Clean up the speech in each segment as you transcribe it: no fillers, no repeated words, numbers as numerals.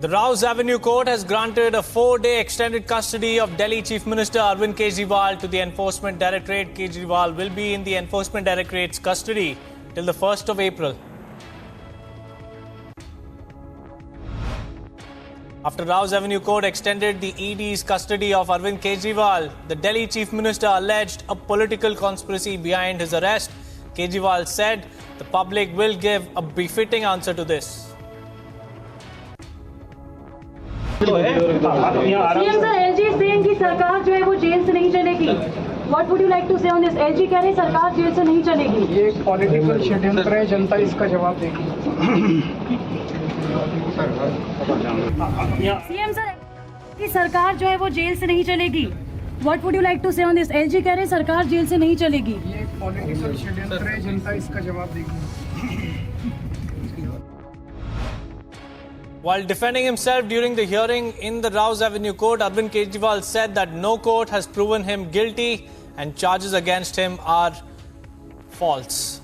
The Rouse Avenue Court has granted a 4-day extended custody of Delhi Chief Minister Arvind Kejriwal to the Enforcement Directorate. Kejriwal will be in the Enforcement Directorate's custody till the 1st of April. After Rouse Avenue Court extended the ED's custody of Arvind Kejriwal, the Delhi Chief Minister alleged a political conspiracy behind his arrest. Kejriwal said the public will give a befitting answer to this. CM sir, LG is saying कि सरकार जो है वो jail से नहीं चलेगी. What would you like to say on this? LG कह रहे सरकार जेल से नहीं चलेगी. ये एक पॉलिटिकल षड्यंत्र है, जनता इसका जवाब देगी. CM sir, कि सरकार जो है वो जेल से नहीं चलेगी. What would you like to say on this? LG कह रहे सरकार जेल से नहीं चलेगी. ये एक पॉलिटिकल षड्यंत्र है, जनता इसका जवाब देगी. While defending himself during the hearing in the Rouse Avenue Court, Arvind Kejriwal said that no court has proven him guilty and charges against him are false.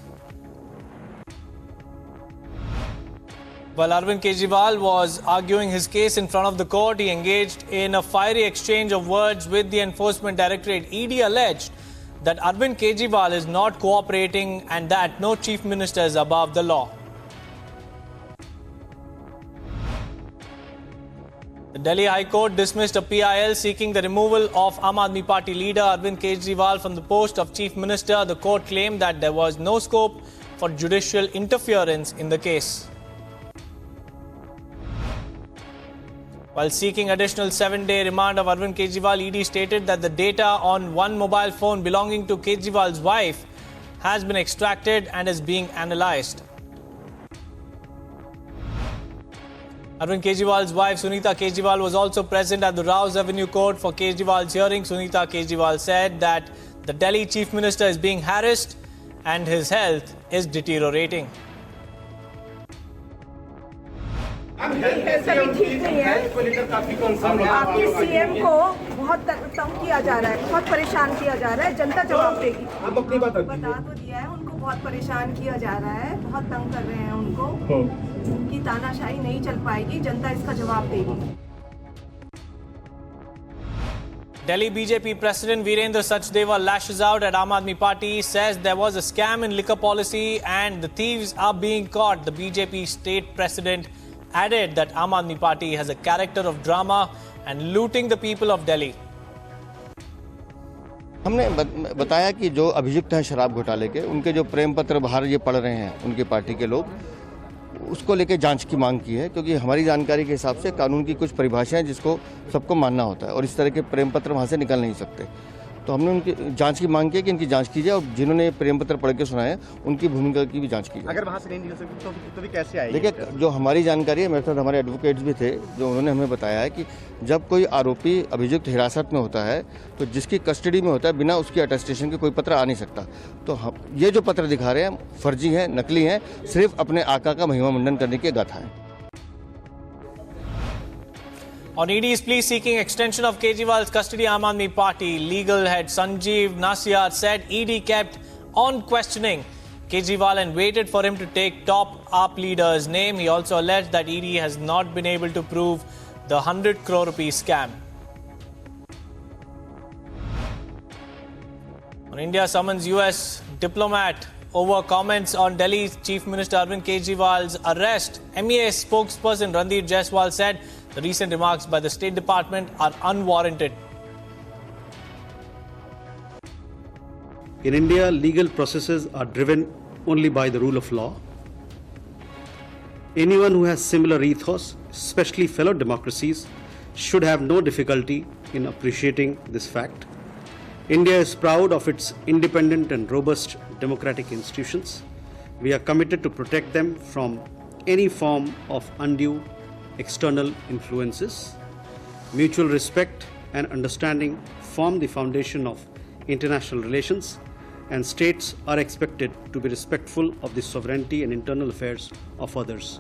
While Arvind Kejriwal was arguing his case in front of the court, he engaged in a fiery exchange of words with the Enforcement Directorate. ED alleged that Arvind Kejriwal is not cooperating and that no chief minister is above the law. The Delhi High Court dismissed a PIL seeking the removal of Aam Aadmi Party leader Arvind Kejriwal from the post of Chief Minister. The court claimed that there was no scope for judicial interference in the case. While seeking additional 7-day remand of Arvind Kejriwal, ED stated that the data on one mobile phone belonging to Kejriwal's wife has been extracted and is being analysed. Arvind Kejriwal's wife Sunita Kejriwal was also present at the Rouse Avenue Court for Kejriwal's hearing. Sunita Kejriwal said that the Delhi Chief Minister is being harassed and his health is deteriorating. सभी ठीक नहीं है. आपके CM को बहुत तंग किया जा रहा है, बहुत परेशान किया जा रहा है. जनता जवाब देगी. बता तो दिया है, उनको बहुत परेशान किया जा रहा है, बहुत तंग कर रहे हैं उनको. उनकी तानाशाही नहीं चल पाएगी, जनता इसका जवाब देगी. Delhi BJP President Virendra Sachdeva lashes out at Aam Aadmi Party. He says there was a scam in liquor policy and the thieves are being caught. The BJP state president added that Aam Aadmi Party has a character of drama and looting the people of Delhi. हमने बताया कि जो अभियुक्त हैं शराब घोटाले के, उनके जो प्रेम पत्र बाहर ये पढ़ रहे हैं उनकी पार्टी के लोग, उसको लेके जांच की मांग की है, क्योंकि हमारी जानकारी के हिसाब से कानून की कुछ परिभाषाएं जिसको सबको मानना होता है और इस तरह के प्रेम पत्र वहाँ से निकल नहीं सकते. तो हमने उनकी जांच की मांग की कि इनकी जांच की जाए और जिन्होंने प्रेम पत्र पढ़ के सुनाए उनकी भूमिका की भी जांच की जाए. अगर वहाँ से नहीं निकल सकती तो भी कैसे आएगी? देखिए, जो हमारी जानकारी है, मेरे साथ हमारे एडवोकेट्स भी थे, जो उन्होंने हमें बताया है कि जब कोई आरोपी अभियुक्त हिरासत में होता है तो जिसकी कस्टडी में होता है, बिना उसकी अटेस्टेशन के कोई पत्र आ नहीं सकता. तो हम ये जो पत्र दिखा रहे हैं फर्जी हैं, नकली हैं, सिर्फ अपने आका का महिमा मंडन करने की गाथा है. On ED's plea seeking extension of Kejriwal's custody, Aam Aadmi Party legal head Sanjeev Nasyar said ED kept on questioning Kejriwal and waited for him to take top AAP leader's name. He also alleged that ED has not been able to prove the 100 crore rupees scam. On India summons US diplomat over comments on Delhi's Chief Minister Arvind Kejriwal's arrest. MEA spokesperson Randeep Jaiswal said the recent remarks by the State Department are unwarranted. In India, legal processes are driven only by the rule of law. Anyone who has similar ethos, especially fellow democracies, should have no difficulty in appreciating this fact. India is proud of its independent and robust democratic institutions. We are committed to protect them from any form of undue external influences. Mutual respect and understanding form the foundation of international relations, and states are expected to be respectful of the sovereignty and internal affairs of others.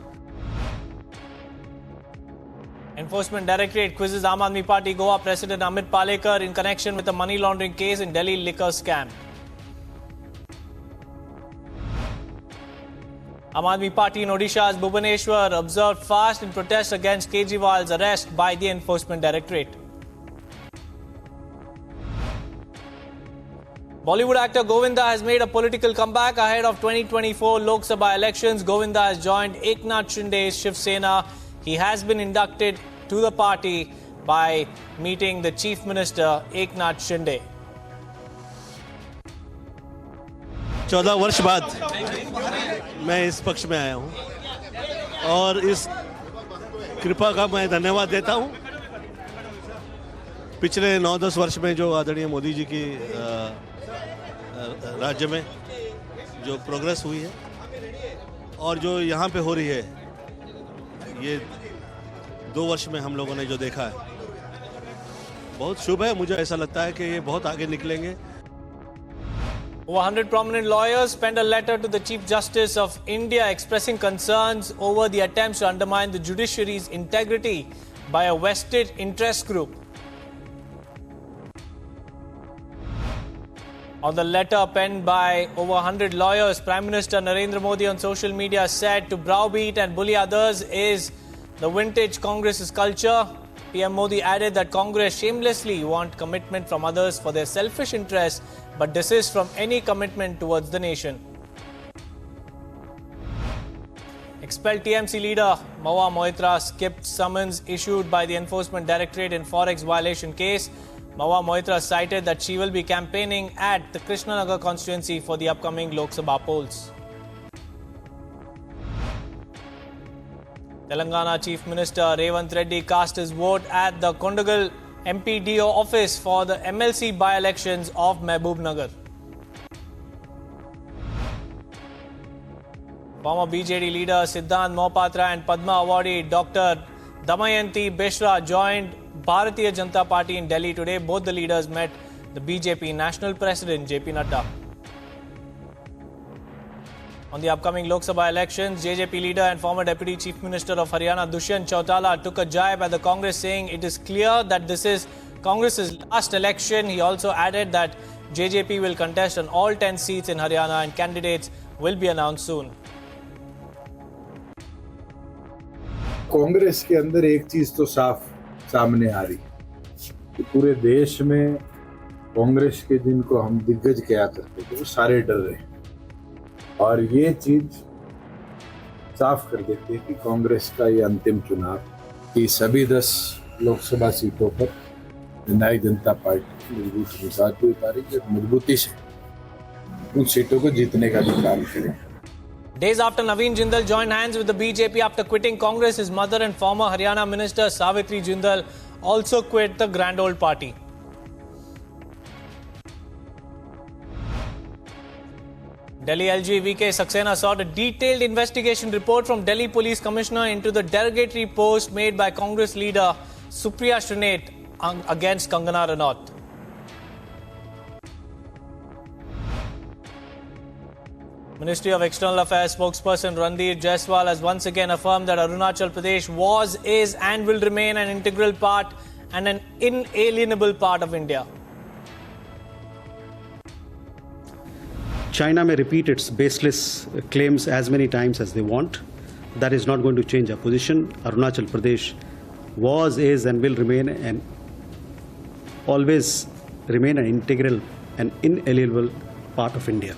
Enforcement Directorate quizzes Aam Aadmi Party Goa President Amit Palekar in connection with a money laundering case in Delhi liquor scam. Aam Aadmi Party in Odisha's Bhubaneswar observed fast in protest against Kejriwal's arrest by the Enforcement Directorate. Bollywood actor Govinda has made a political comeback ahead of 2024 Lok Sabha elections. Govinda has joined Eknath Shinde's Shiv Sena. He has been inducted to the party by meeting the Chief Minister Eknath Shinde. 14 वर्ष बाद मैं इस पक्ष में आया हूं और इस कृपा का मैं धन्यवाद देता हूं। पिछले 9-10 वर्ष में जो आदरणीय मोदी जी की राज्य में जो प्रोग्रेस हुई है और जो यहाँ पे हो रही है, ये 2 वर्ष में हम लोगों ने जो देखा है बहुत शुभ है। मुझे ऐसा लगता है कि ये बहुत आगे निकलेंगे। Over 100 prominent lawyers penned a letter to the Chief Justice of India expressing concerns over the attempts to undermine the judiciary's integrity by a vested interest group. On the letter penned by over 100 lawyers, Prime Minister Narendra Modi on social media said to browbeat and bully others is the vintage Congress's culture. PM Modi added that Congress shamelessly want commitment from others for their selfish interests, but desist from any commitment towards the nation. Expelled TMC leader Mahua Moitra skipped summons issued by the Enforcement Directorate in Forex violation case. Mahua Moitra cited that she will be campaigning at the Krishnanagar constituency for the upcoming Lok Sabha polls. Telangana Chief Minister Revanth Reddy cast his vote at the Kondagal MPDO office for the MLC by-elections of Mehboob-Nagar. Former BJD leader Siddhant Mohapatra and Padma awardee Dr. Damayanti Beshra joined Bharatiya Janata Party in Delhi today. Both the leaders met the BJP National President JP Nadda. On the upcoming Lok Sabha elections, JJP leader and former Deputy Chief Minister of Haryana Dushyant Chautala took a jibe at the Congress, saying it is clear that this is Congress's last election. He also added that JJP will contest on all 10 seats in Haryana and candidates will be announced soon. Congress के अंदर एक चीज तो साफ सामने आ रही कि पूरे देश में कांग्रेस के जिनको हम दिग्गज क्या करते थे वो सारे डर रहे और ये चीज साफ कर देती है कि कांग्रेस का ये अंतिम चुनाव कि सभी 10 लोकसभा सीटों पर जननायक जनता पार्टी मजबूत मिजाज को उतारेगी और मजबूती से उन सीटों को जीतने का भी काम करें. Days after Naveen Jindal joined hands with the BJP after quitting Congress, his mother and former Haryana Minister Savitri Jindal also quit the Grand Old Party. Delhi LG VK Saxena sought a detailed investigation report from Delhi Police Commissioner into the derogatory post made by Congress leader Supriya Shrinate against Kangana Ranaut. Ministry of External Affairs spokesperson Ranveer Jaiswal has once again affirmed that Arunachal Pradesh was, is and will remain an integral part and an inalienable part of India. China may repeat its baseless claims as many times as they want. That is not going to change our position. Arunachal Pradesh was, is and will remain and always remain an integral and inalienable part of India.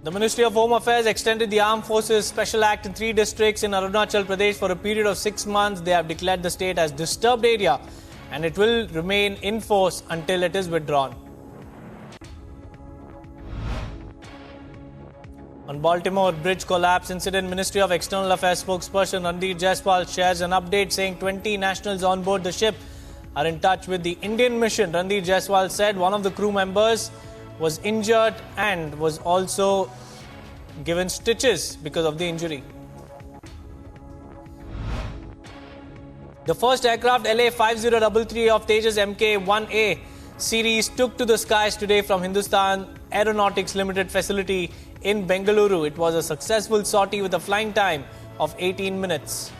The Ministry of Home Affairs extended the Armed Forces Special Act in 3 districts in Arunachal Pradesh for a period of 6 months. They have declared the state as disturbed area and it will remain in force until it is withdrawn. On Baltimore bridge collapse incident, Ministry of External Affairs spokesperson Ranveer Jaiswal shares an update saying 20 nationals on board the ship are in touch with the Indian mission. Ranveer Jaiswal said one of the crew members was injured and was also given stitches because of the injury. The first aircraft LA5033 of Tejas Mk-1A series took to the skies today from Hindustan Aeronautics Limited facility in Bengaluru. It was a successful sortie with a flying time of 18 minutes.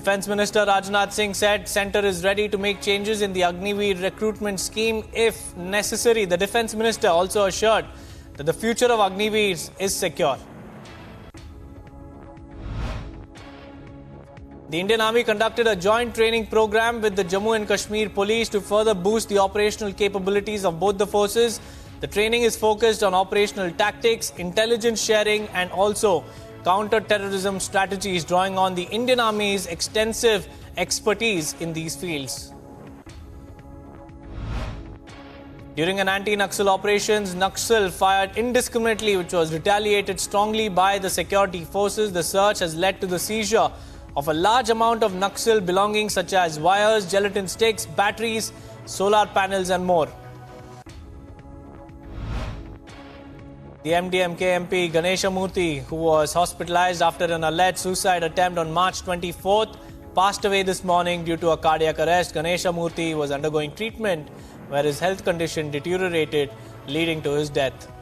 Defence Minister Rajnath Singh said centre is ready to make changes in the Agniveer recruitment scheme if necessary. The Defence Minister also assured that the future of Agniveers is secure. The Indian Army conducted a joint training program with the Jammu and Kashmir Police to further boost the operational capabilities of both the forces. The training is focused on operational tactics, intelligence sharing and also counter-terrorism strategies, drawing on the Indian Army's extensive expertise in these fields. During an anti-Naxal operations, Naxal fired indiscriminately, which was retaliated strongly by the security forces. The search has led to the seizure of a large amount of Naxal belongings such as wires, gelatin sticks, batteries, solar panels and more. The MDMK MP Ganesha Murthy, who was hospitalized after an alleged suicide attempt on March 24th, passed away this morning due to a cardiac arrest. Ganesha Murthy was undergoing treatment where his health condition deteriorated, leading to his death.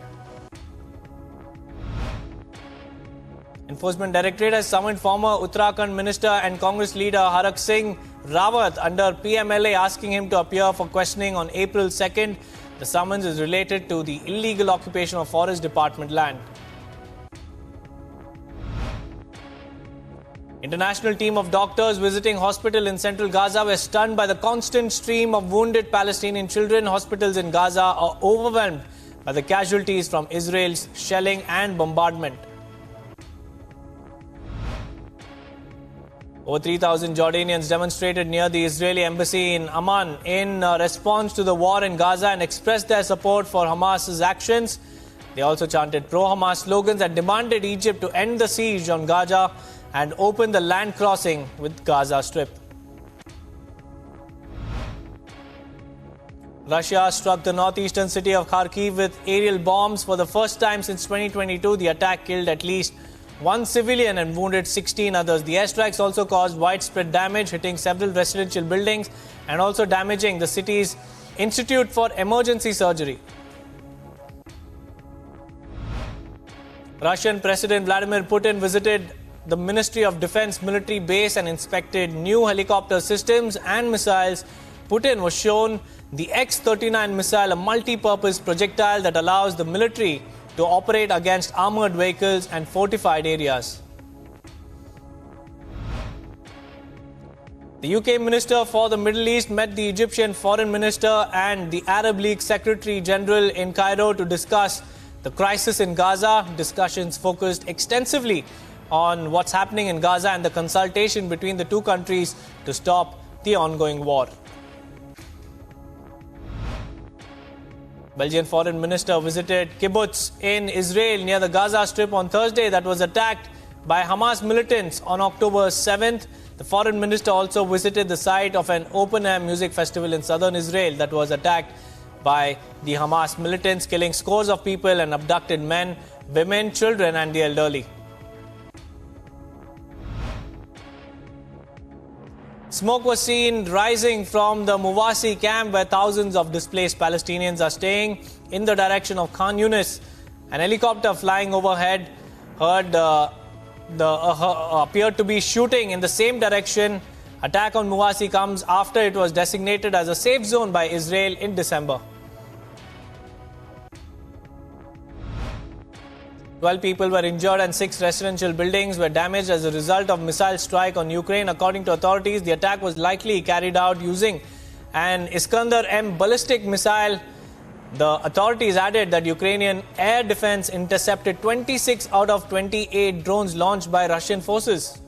Enforcement Directorate has summoned former Uttarakhand Minister and Congress leader Harak Singh Rawat under PMLA, asking him to appear for questioning on April 2nd. The summons is related to the illegal occupation of Forest Department land. International team of doctors visiting hospital in central Gaza were stunned by the constant stream of wounded Palestinian children. Hospitals in Gaza are overwhelmed by the casualties from Israel's shelling and bombardment. Over 3,000 Jordanians demonstrated near the Israeli embassy in Amman in response to the war in Gaza and expressed their support for Hamas's actions. They also chanted pro-Hamas slogans and demanded Egypt to end the siege on Gaza and open the land crossing with Gaza Strip. Russia struck the northeastern city of Kharkiv with aerial bombs for the first time since 2022. The attack killed at least one civilian and wounded 16 others. The airstrikes also caused widespread damage, hitting several residential buildings and also damaging the city's Institute for Emergency Surgery. Russian President Vladimir Putin visited the Ministry of Defense military base and inspected new helicopter systems and missiles. Putin was shown the X-39 missile, a multi-purpose projectile that allows the military to operate against armoured vehicles and fortified areas. The UK Minister for the Middle East met the Egyptian Foreign Minister and the Arab League Secretary General in Cairo to discuss the crisis in Gaza. Discussions focused extensively on what's happening in Gaza and the consultation between the two countries to stop the ongoing war. Belgian Foreign Minister visited kibbutz in Israel near the Gaza Strip on Thursday that was attacked by Hamas militants on October 7th. The Foreign Minister also visited the site of an open-air music festival in southern Israel that was attacked by the Hamas militants, killing scores of people and abducted men, women, children and the elderly. Smoke was seen rising from the Muwasi camp where thousands of displaced Palestinians are staying in the direction of Khan Yunis. An helicopter flying overhead appeared to be shooting in the same direction. Attack on Muwasi comes after it was designated as a safe zone by Israel in December. 12 people were injured and 6 residential buildings were damaged as a result of missile strike on Ukraine. According to authorities, the attack was likely carried out using an Iskander-M ballistic missile. The authorities added that Ukrainian air defense intercepted 26 out of 28 drones launched by Russian forces.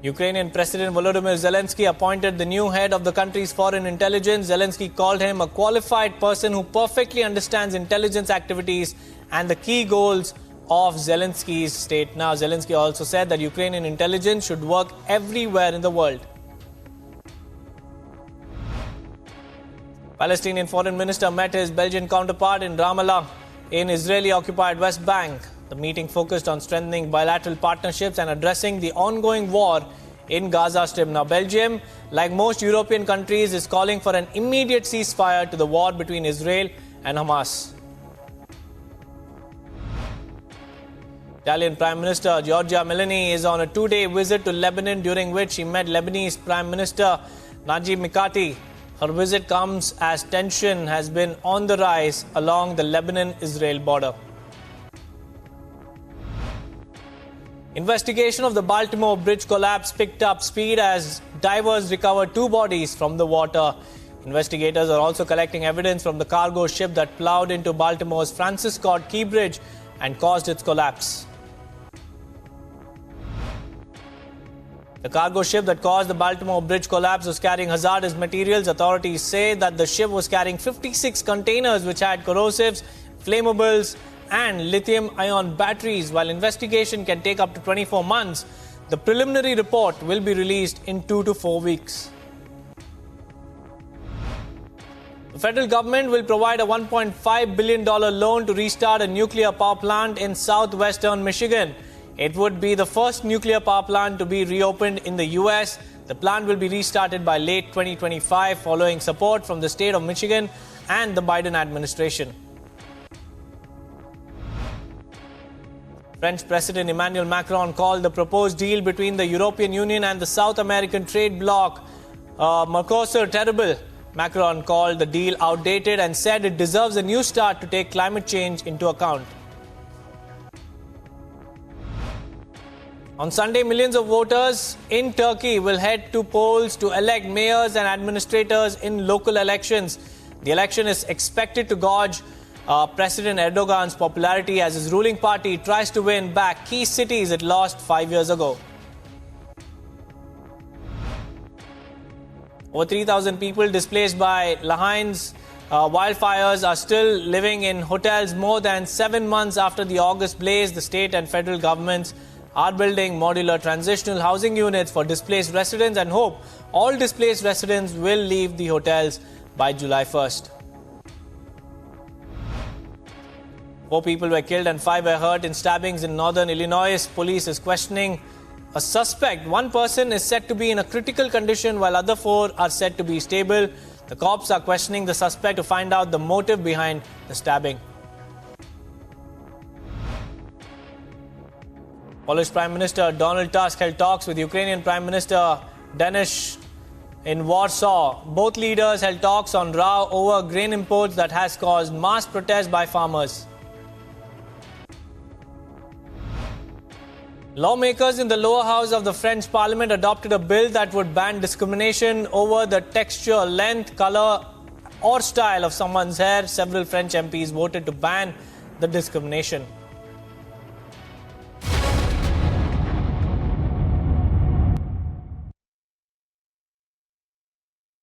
Ukrainian President Volodymyr Zelensky appointed the new head of the country's foreign intelligence. Zelensky called him a qualified person who perfectly understands intelligence activities and the key goals of Zelensky's state. Now, Zelensky also said that Ukrainian intelligence should work everywhere in the world. Palestinian Foreign Minister met his Belgian counterpart in Ramallah in Israeli-occupied West Bank. The meeting focused on strengthening bilateral partnerships and addressing the ongoing war in Gaza Strip. Now, Belgium, like most European countries, is calling for an immediate ceasefire to the war between Israel and Hamas. Italian Prime Minister Giorgia Meloni is on a 2-day visit to Lebanon, during which she met Lebanese Prime Minister Najib Mikati. Her visit comes as tension has been on the rise along the Lebanon-Israel border. Investigation of the Baltimore bridge collapse picked up speed as divers recovered 2 bodies from the water. Investigators are also collecting evidence from the cargo ship that plowed into Baltimore's Francis Scott Key Bridge and caused its collapse. The cargo ship that caused the Baltimore bridge collapse was carrying hazardous materials. Authorities say that the ship was carrying 56 containers which had corrosives, flammables, and lithium-ion batteries. While investigation can take up to 24 months, the preliminary report will be released in 2 to 4 weeks. The federal government will provide a $1.5 billion loan to restart a nuclear power plant in southwestern Michigan. It would be the first nuclear power plant to be reopened in the U.S. The plant will be restarted by late 2025 following support from the state of Michigan and the Biden administration. French President Emmanuel Macron called the proposed deal between the European Union and the South American trade bloc Mercosur terrible. Macron called the deal outdated and said it deserves a new start to take climate change into account. On Sunday, millions of voters in Turkey will head to polls to elect mayors and administrators in local elections. The election is expected to gauge President Erdogan's popularity as his ruling party tries to win back key cities it lost 5 years ago. Over 3,000 people displaced by Lahain's wildfires are still living in hotels more than 7 months after the August blaze. The state and federal governments are building modular transitional housing units for displaced residents and hope all displaced residents will leave the hotels by July 1st. 4 people were killed and 5 were hurt in stabbings in northern Illinois. Police is questioning a suspect. 1 person is said to be in a critical condition while other 4 are said to be stable. The cops are questioning the suspect to find out the motive behind the stabbing. Polish Prime Minister Donald Tusk held talks with Ukrainian Prime Minister Denis in Warsaw. Both leaders held talks on row over grain imports that has caused mass protests by farmers. Lawmakers in the lower house of the French Parliament adopted a bill that would ban discrimination over the texture, length, color or style of someone's hair. Several French MPs voted to ban the discrimination.